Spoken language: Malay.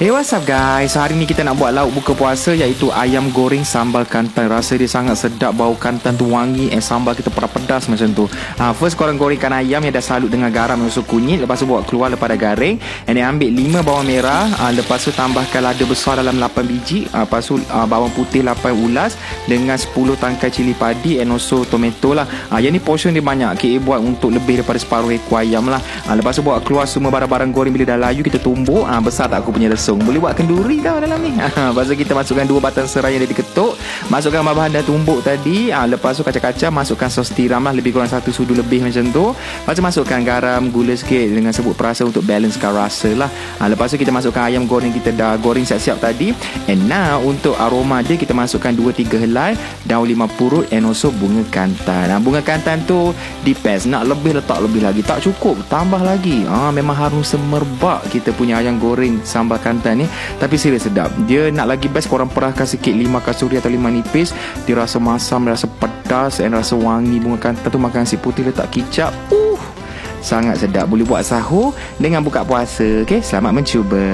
Hey, what's up guys? Hari ni kita nak buat lauk buka puasa iaitu ayam goreng sambal kantan. Rasa dia sangat sedap, bau kantan tu wangi, sambal kita pedas macam tu. First korang gorengkan ayam yang dah salut dengan garam dan unsur kunyit. Lepas tu bawa keluar lepas dah garing. And then ambil 5 bawang merah. Lepas tu tambahkan lada besar dalam 8 biji. Lepas tu bawang putih 8 ulas dengan 10 tangkai cili padi and also tomato lah. Yang ni portion dia banyak. KA buat untuk lebih daripada separuh ekor ayam lah. Lepas tu bawa keluar semua barang-barang goreng bila dah layu, kita tumbuk. Besar tak aku punya resung. Boleh buat kenduri tau dalam ni. Lepas tu kita masukkan 2 batang serai yang dah diketuk. Masukkan bahan dah tumbuk tadi. Lepas tu kacang-kacang, masukkan sos tiram lah, lebih kurang 1 sudu lebih macam tu. Lepas tu masukkan garam, gula sikit dengan sebut perasa untuk balancekan rasa lah. Lepas tu kita masukkan ayam goreng kita dah goreng siap-siap tadi. And now untuk aroma dia kita masukkan 2-3 helai daun 5 purut and also bunga kantan. Bunga kantan tu depends, nak lebih letak lebih lagi, tak cukup tambah lagi. Memang harum semerbak kita punya ayam goreng sambal kantan ni. Tapi serius sedap. Dia nak lagi best, korang perahkan sikit 5 kasuri atau 5 nipis. Dia rasa masam, rasa pedas and rasa wangi. Bunga kantan tu makan nasi putih letak kicap. Sangat sedap. Boleh buat sahur dengan buka puasa. Okay, selamat mencuba.